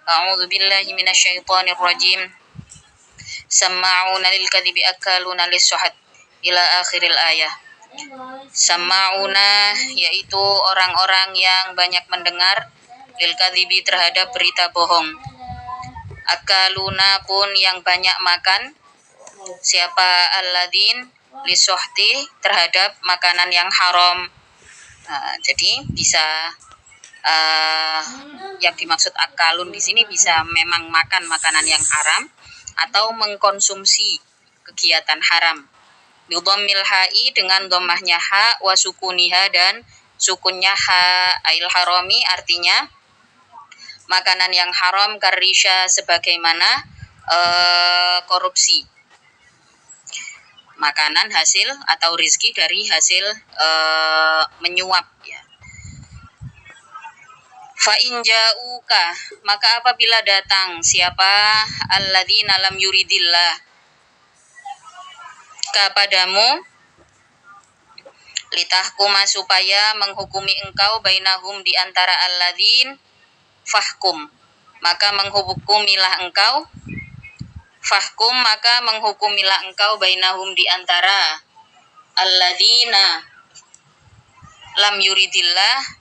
A'udzu billahi minasyaitonir rajim. Sama'una lil kadhibi akaluna lis-suhad ila akhiril ayah. Sama'una yaitu orang-orang yang banyak mendengar lil kadhibi terhadap berita bohong. Akaluna pun yang banyak makan. Siapa alladzin lisuhti terhadap makanan yang haram. Jadi bisa yang dimaksud akalun di sini bisa memang makan makanan yang haram atau mengkonsumsi kegiatan haram. Bidhammil ha'i dengan dhammahnya ha wa sukuniha dan sukunnya ha ail harami artinya makanan yang haram karisya sebagaimana korupsi. Makanan hasil atau rizki dari hasil menyuap ya. Fa in ja'uka maka apabila datang siapa alladzina lam yuridillah kepadamu litahkuma supaya menghukumi engkau bainahum di antara alladzin fahkum maka menghukumilah engkau fahkum maka menghukumilah engkau bainahum di antara alladzina lam yuridillah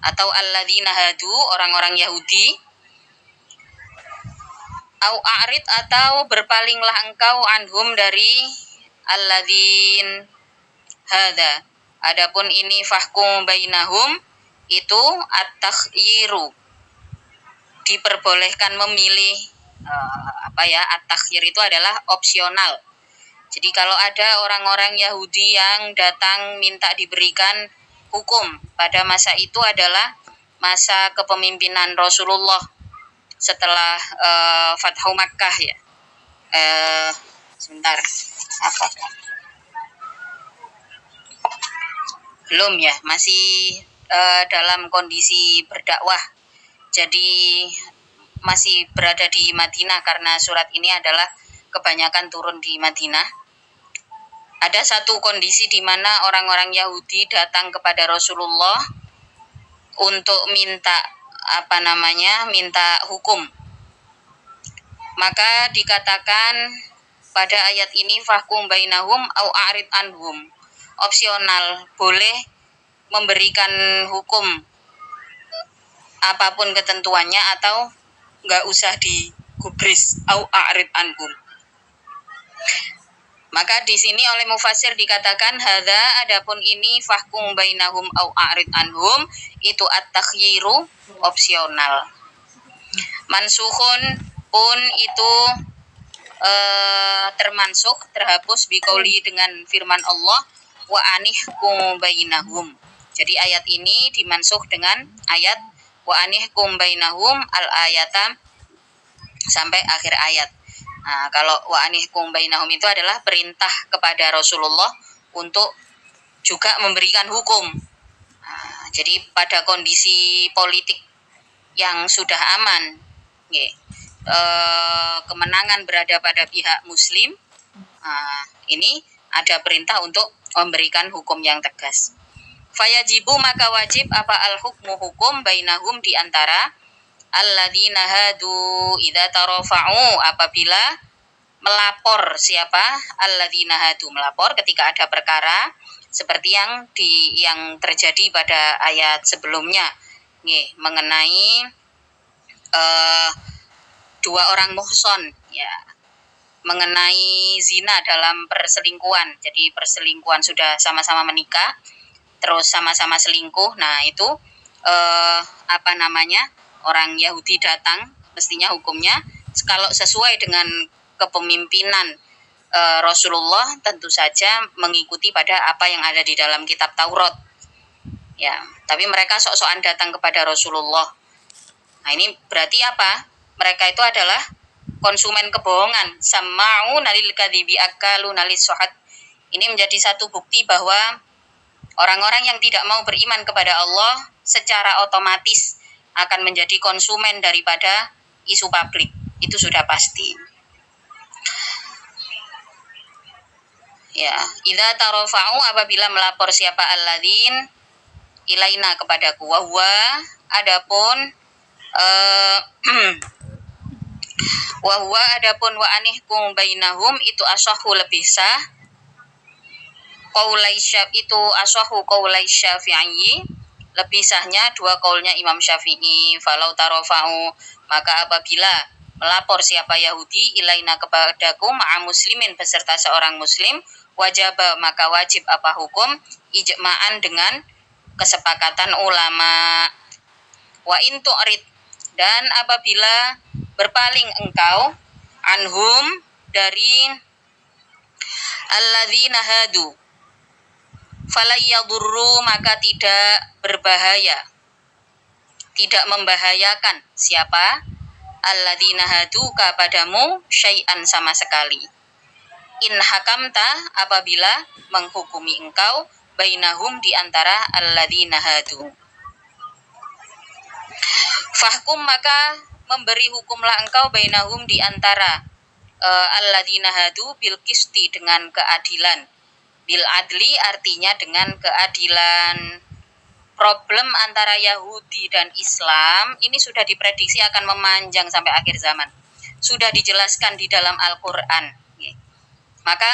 atau alladzina hadu orang-orang Yahudi au a'rid atau berpalinglah engkau anhum dari alladzin hada. Adapun ini fahkum bainahum itu at-takhyiru diperbolehkan memilih at-takhyir itu adalah opsional. Jadi kalau ada orang-orang Yahudi yang datang minta diberikan hukum pada masa itu adalah masa kepemimpinan Rasulullah setelah Fathu Makkah ya. Sebentar. Apa? Belum ya, masih dalam kondisi berdakwah. Jadi masih berada di Madinah karena surat ini adalah kebanyakan turun di Madinah. Ada satu kondisi di mana orang-orang Yahudi datang kepada Rasulullah untuk minta minta hukum. Maka dikatakan pada ayat ini fahkum bainahum au a'rid anhum. Opsional, boleh memberikan hukum apapun ketentuannya atau enggak usah digubris au a'rid anhum. Maka di sini oleh mufassir dikatakan hadza adapun ini fahkum bainahum au a'rid anhum itu at-takhyiru opsional. Mansukhun pun itu termansukh terhapus biqauli dengan firman Allah wa anihkum bainahum. Jadi ayat ini dimansukh dengan ayat wa anihkum bainahum al-ayata sampai akhir ayat. Nah, kalau wa anihkum bainahum itu adalah perintah kepada Rasulullah untuk juga memberikan hukum. Nah, jadi pada kondisi politik yang sudah aman, kemenangan berada pada pihak Muslim, ini ada perintah untuk memberikan hukum yang tegas. Fayajibu maka wajib apa al-hukmu hukum bainahum di antara alladzina hadu idza tarafa'u apabila melapor siapa alladzina hadu melapor ketika ada perkara seperti yang terjadi pada ayat sebelumnya mengenai dua orang muhson ya mengenai zina dalam perselingkuhan. Jadi perselingkuhan sudah sama-sama menikah terus sama-sama selingkuh. Nah, itu orang Yahudi datang, mestinya hukumnya kalau sesuai dengan kepemimpinan Rasulullah tentu saja mengikuti pada apa yang ada di dalam kitab Taurat. Ya, tapi mereka sok-sokan datang kepada Rasulullah. Nah, ini berarti apa? Mereka itu adalah konsumen kebohongan. Sama'una lil kadhibi akaluna lis-suhad. Ini menjadi satu bukti bahwa orang-orang yang tidak mau beriman kepada Allah secara otomatis akan menjadi konsumen daripada isu publik. Itu sudah pasti. Ya, idza tarafa'u apabila melapor siapa alladzin ilaina kepadaku wa huwa adapun Wa huwa adapun wa anihkum bainahum itu asahu lebih sah. Qaulai itu asahu qaulai Syafi'i, lebih sahnya dua kaulnya Imam Syafi'i. Falau tarafa'u, maka apabila melapor siapa Yahudi ilaina kepadaku ma'a muslimin beserta seorang muslim, wajaba maka wajib apa hukum ijma'an dengan kesepakatan ulama. Wa in tu'rid, dan apabila berpaling engkau anhum dari alladzina hadu, falayyadurru maka tidak berbahaya, tidak membahayakan siapa alladzina hadu kepadamu syai'an sama sekali. In hakamta apabila menghukumi engkau bainahum di antara alladzina hadu. Fahkum maka memberi hukumlah engkau bainahum di antara alladzina hadu bil qisti dengan keadilan. Bil adli artinya dengan keadilan. Problem antara Yahudi dan Islam ini sudah diprediksi akan memanjang sampai akhir zaman. Sudah dijelaskan di dalam Al-Qur'an. Maka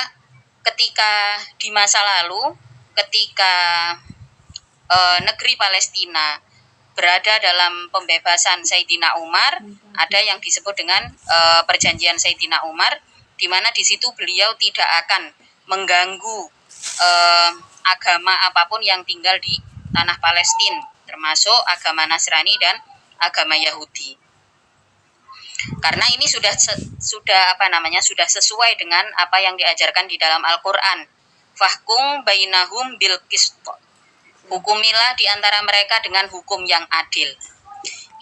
ketika di masa lalu, ketika negeri Palestina berada dalam pembebasan Sayyidina Umar, ada yang disebut dengan perjanjian Sayyidina Umar, di mana di situ beliau tidak akan mengganggu agama apapun yang tinggal di tanah Palestina, termasuk agama Nasrani dan agama Yahudi. Karena ini sudah sesuai dengan apa yang diajarkan di dalam Al-Qur'an. Fahkum bainahum bil qist. Hukumilah di antara mereka dengan hukum yang adil.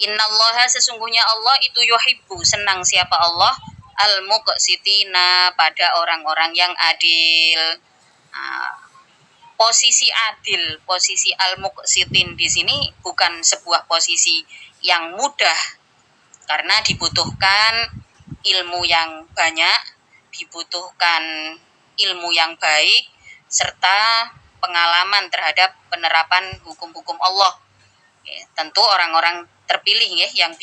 Innallaha sesungguhnya Allah itu yuhibbu senang siapa Allah al-muqsitina pada orang-orang yang adil. Posisi adil, posisi al-muqsitin di sini bukan sebuah posisi yang mudah, karena dibutuhkan ilmu yang banyak, dibutuhkan ilmu yang baik, serta pengalaman terhadap penerapan hukum-hukum Allah. Tentu orang-orang terpilih yang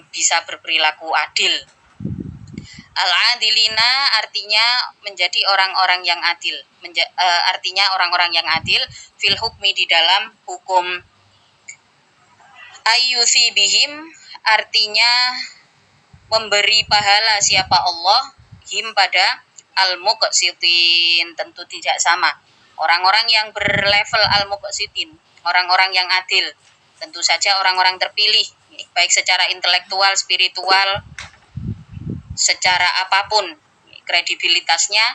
bisa berperilaku adil. Al-adilina artinya menjadi orang-orang yang adil. Artinya orang-orang yang adil fil hukmi di dalam hukum. Ayyuthi bihim artinya memberi pahala siapa Allah him pada al-muqsitin, tentu tidak sama. Orang-orang yang berlevel al-muqsitin, orang-orang yang adil, tentu saja orang-orang terpilih, baik secara intelektual, spiritual, secara apapun kredibilitasnya,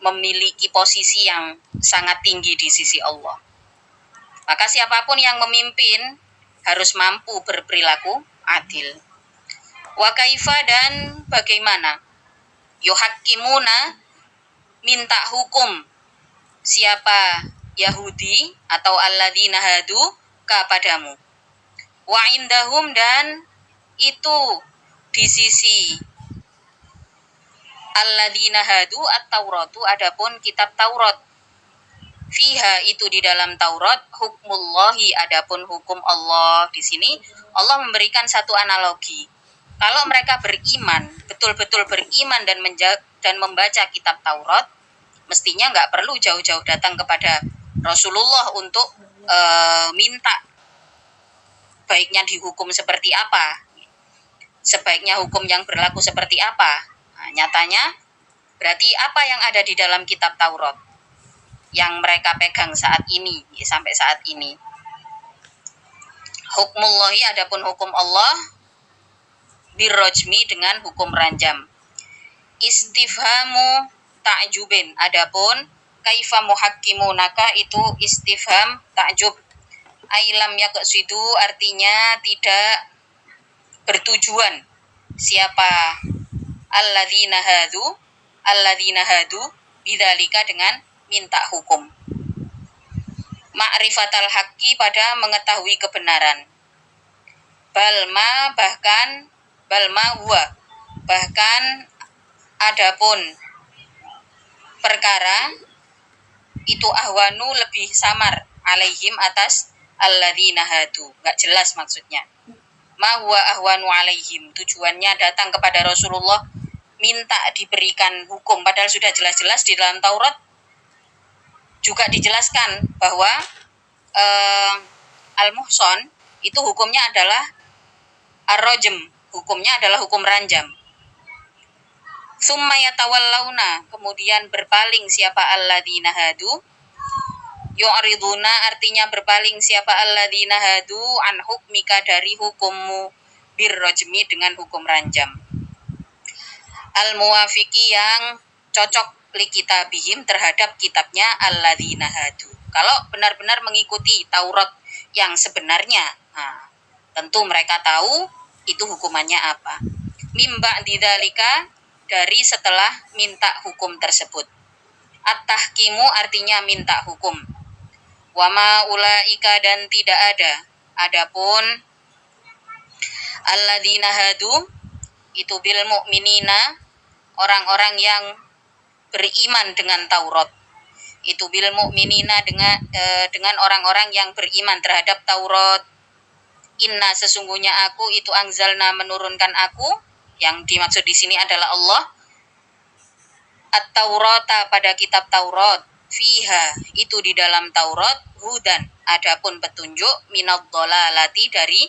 memiliki posisi yang sangat tinggi di sisi Allah. Maka siapapun yang memimpin harus mampu berperilaku adil. Wa kaifa, dan bagaimana yuhakkimuna minta hukum siapa Yahudi atau alladzina hadu kepadamu. Wa indahum, dan itu di sisi alladzina hadu at-tauratu adapun kitab Taurat. Fiha itu di dalam Taurat hukmullahi adapun hukum Allah. Di sini Allah memberikan satu analogi. Kalau mereka beriman, betul-betul beriman dan membaca kitab Taurat, mestinya nggak perlu jauh-jauh datang kepada Rasulullah untuk minta baiknya dihukum seperti apa, sebaiknya hukum yang berlaku seperti apa. Nah, nyatanya berarti apa yang ada di dalam kitab Taurat yang mereka pegang saat ini, sampai saat ini. Hukmullahi adapun hukum Allah birrojmi dengan hukum ranjam. Istifhamu ta'jubin adapun kaifa muhakkimunaka itu istifham ta'jub. Ailam yaqsidu artinya tidak bertujuan siapa alladzina hadu bidzalika dengan minta hukum. Ma'rifatal haqqi pada mengetahui kebenaran. Balma huwa bahkan adapun perkara itu ahwanu lebih samar alaihim atas alladzina hadu, enggak jelas maksudnya. Ma huwa ahwanu alaihim, tujuannya datang kepada Rasulullah minta diberikan hukum, padahal sudah jelas-jelas di dalam Taurat juga dijelaskan bahwa al-muhson itu hukumnya adalah ar-rajm, hukumnya adalah hukum ranjam. Summa yatawallauna, kemudian berpaling siapa alladzina hadu, yu'riduna artinya berpaling siapa alladzina hadu an hukmika dari hukummu birrajmi dengan hukum ranjam. Al-muwafiqi yang cocok li kitabihim terhadap kitabnya alladzina hadu. Kalau benar-benar mengikuti Taurat yang sebenarnya, nah, tentu mereka tahu itu hukumannya apa. Mimba didzalika, dari setelah minta hukum tersebut. At-tahkimu artinya minta hukum. Wama ulaika, dan tidak ada. Adapun alladzina hadu itu bil mu'minina, orang-orang yang beriman dengan Taurat. Itu bil mu'minina dengan orang-orang yang beriman terhadap Taurat. Inna, sesungguhnya aku itu anzalna, menurunkan aku, yang dimaksud di sini adalah Allah, at-Taurata, pada kitab Taurat, fiha, itu di dalam Taurat, hudan, adapun petunjuk, minadh-dhalalati, dari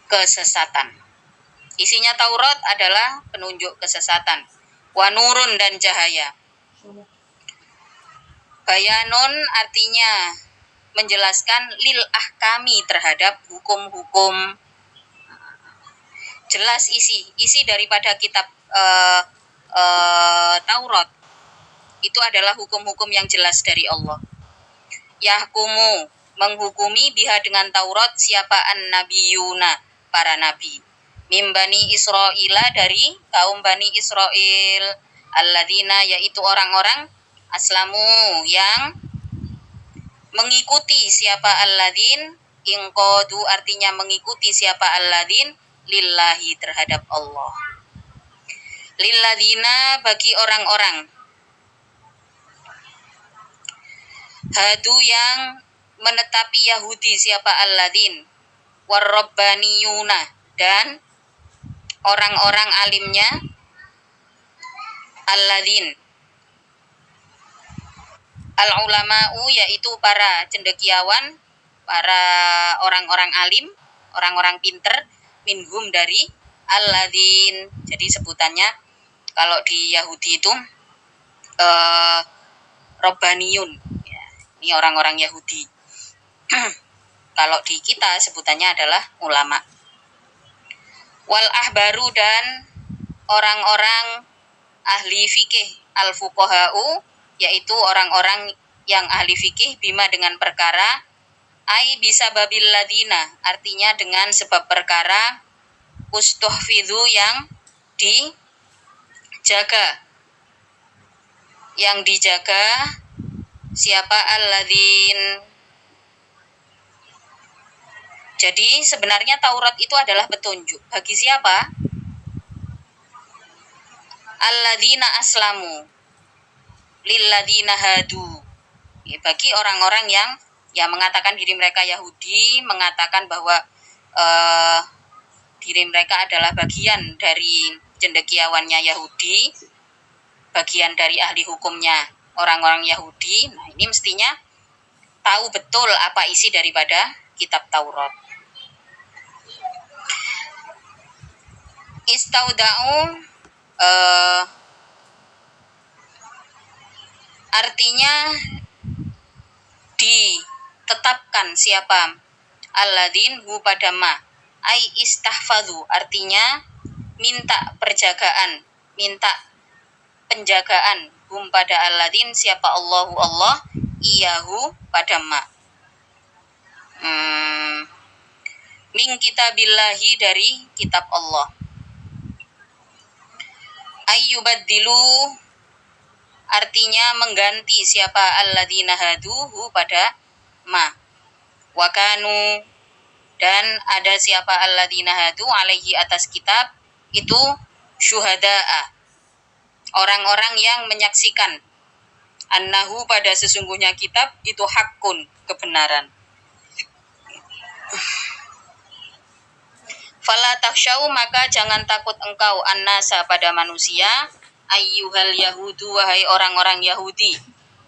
kesesatan. Isinya Taurat adalah penunjuk kesesatan. Wa nurun, dan cahaya. Bayanun artinya menjelaskan, lil ahkami, terhadap hukum-hukum. Jelas isi daripada kitab Taurat itu adalah hukum-hukum yang jelas dari Allah. Yahkumu, menghukumi, biha, dengan Taurat, siapa an-nabiyuna, para nabi. Mimbani Israila, dari kaum Bani Israel. Alladzina, yaitu orang-orang, aslamu, yang mengikuti siapa alladzin, ingqadu artinya mengikuti siapa alladzin, lillahi, terhadap Allah. Lilladzina, bagi orang-orang hadu, yang menetapi Yahudi, siapa alladzin, warrabbaniyuna, dan orang-orang alimnya alladzin. Al-ulama'u, yaitu para cendekiawan, para orang-orang alim, orang-orang pinter, minhum, dari alladzin. Jadi sebutannya kalau di Yahudi itu robbaniyun, ya, ini orang-orang Yahudi. Kalau di kita sebutannya adalah ulama. Wal ahbaru, dan orang-orang ahli fikih, al fuqahau, yaitu orang-orang yang ahli fikih, bima, dengan perkara, ai bisa babil ladina, artinya dengan sebab perkara, ustuhfidhu, yang dijaga siapa alladzin. Jadi sebenarnya Taurat itu adalah petunjuk bagi siapa? Alladzina aslamu lilladzina hadu, bagi orang-orang yang mengatakan diri mereka Yahudi, mengatakan bahwa diri mereka adalah bagian dari cendekiawannya Yahudi, bagian dari ahli hukumnya orang-orang Yahudi. Nah, ini mestinya tahu betul apa isi daripada kitab Taurat. Istauda'u artinya ditetapkan siapa alladzin hu pada ma, ai istahfadhu artinya minta perjagaan, minta penjagaan, hum pada alladzin siapa Allahu Allah, iyahu pada ma. Min kitabillahi, dari kitab Allah. Ayyubaddilu artinya mengganti siapa alladzina haduhu pada ma. Wakanu, dan ada siapa alladzina hadu alaihi, atas kitab itu, syuhada'a, orang-orang yang menyaksikan, annahu pada sesungguhnya kitab itu hakun, kebenaran. Fala takhsyau, maka jangan takut engkau annasa pada manusia, ayyuhal yahudu, wahai orang-orang Yahudi,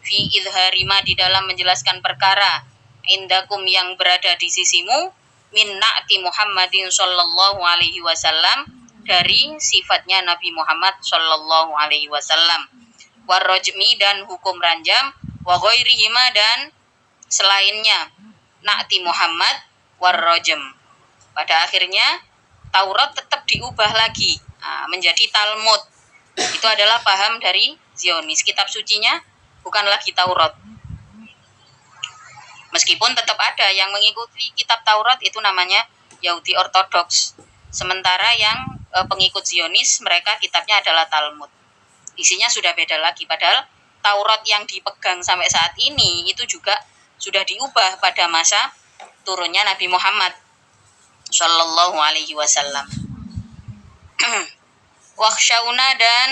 fi idhari ma, di dalam menjelaskan perkara, indakum, yang berada di sisimu, min na'ti Muhammadin sallallahu alaihi wasallam, dari sifatnya Nabi Muhammad sallallahu alaihi wasallam, warrajmi, dan hukum ranjam, wa ghairihima, dan selainnya na'ti Muhammad warrajm. Pada akhirnya Taurat tetap diubah lagi menjadi Talmud. Itu adalah paham dari Zionis. Kitab sucinya bukan lagi Taurat. Meskipun tetap ada yang mengikuti kitab Taurat, itu namanya Yahudi Ortodoks. Sementara yang pengikut Zionis, mereka kitabnya adalah Talmud. Isinya sudah beda lagi. Padahal Taurat yang dipegang sampai saat ini itu juga sudah diubah pada masa turunnya Nabi Muhammad sallallahu alaihi wasallam. Wakhsyauna, dan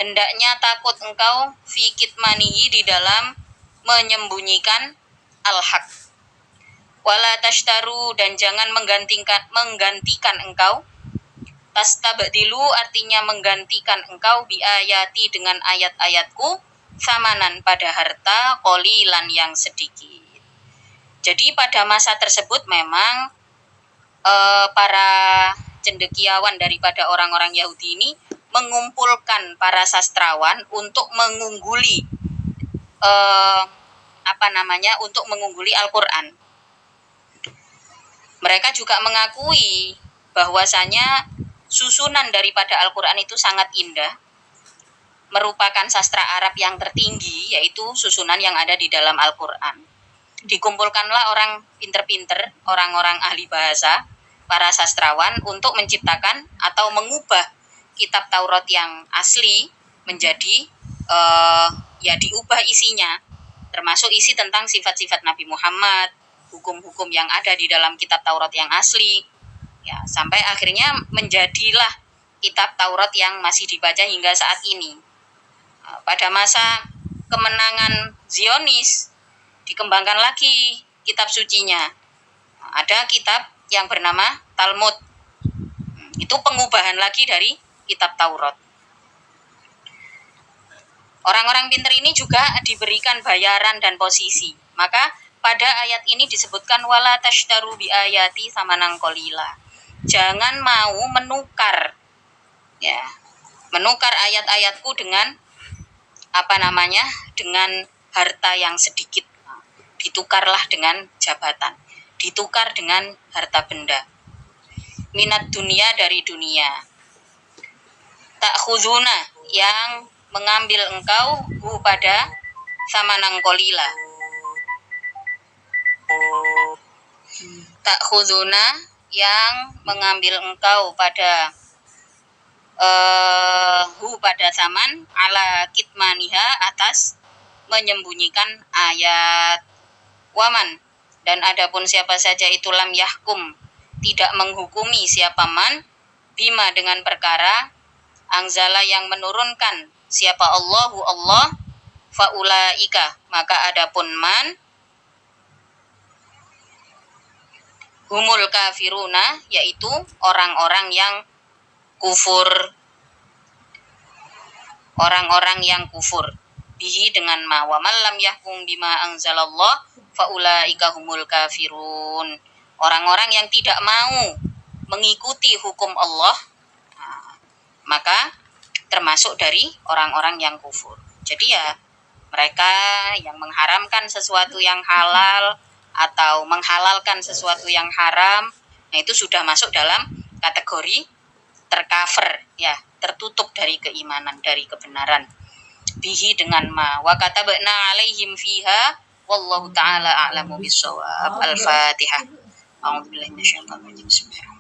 hendaknya takut engkau fi kitmanihi, di dalam menyembunyikan al-haq. Wala tashtaru, dan jangan menggantikan engkau, tastabdilu, artinya menggantikan engkau, bi ayati, dengan ayat-ayatku, samanan, pada harta, qolilan, yang sedikit. Jadi pada masa tersebut memang para cendekiawan daripada orang-orang Yahudi ini mengumpulkan para sastrawan untuk mengungguli untuk mengungguli Al-Qur'an. Mereka juga mengakui bahwasanya susunan daripada Al-Qur'an itu sangat indah, merupakan sastra Arab yang tertinggi, yaitu susunan yang ada di dalam Al-Qur'an. Dikumpulkanlah orang pinter-pinter, orang-orang ahli bahasa, para sastrawan, untuk menciptakan atau mengubah kitab Taurat yang asli menjadi diubah isinya, termasuk isi tentang sifat-sifat Nabi Muhammad, hukum-hukum yang ada di dalam kitab Taurat yang asli, ya, sampai akhirnya menjadilah kitab Taurat yang masih dibaca hingga saat ini. Pada masa kemenangan Zionis, dikembangkan lagi kitab sucinya. Ada kitab yang bernama Talmud. Itu pengubahan lagi dari kitab Taurat. Orang-orang pintar ini juga diberikan bayaran dan posisi. Maka pada ayat ini disebutkan wala tashtaru bi ayati samanan qalila. Jangan mau menukar ayat-ayatku dengan dengan harta yang sedikit. Ditukarlah dengan jabatan, ditukar dengan harta benda. Minat dunia, dari dunia. Ta'khuduna, yang mengambil engkau pada samanang qalila. Ta'khuduna, yang mengambil engkau pada pada saman, ala kitmaniha, atas menyembunyikan ayat. Waman, dan adapun siapa saja itu lam yahkum, tidak menghukumi siapa man, bima, dengan perkara, angzala, yang menurunkan siapa Allahu Allah, faulaika, maka adapun man, humul kafiruna, yaitu orang-orang yang kufur, bihi, dengan ma, wa man lam yahkum bima anzalallah faulaika humul kafirun. Orang-orang yang tidak mau mengikuti hukum Allah, maka termasuk dari orang-orang yang kufur. Jadi ya, mereka yang mengharamkan sesuatu yang halal atau menghalalkan sesuatu yang haram, nah itu sudah masuk dalam kategori tercover, ya, tertutup dari keimanan, dari kebenaran. Bihi, dengan ma, wa katabna alaihim fiha, wallahu ta'ala a'lamu bissawab. Al-Fatihah. A'udzubillahi minasyaitonir rajim. Bismillahirrahmanirrahim.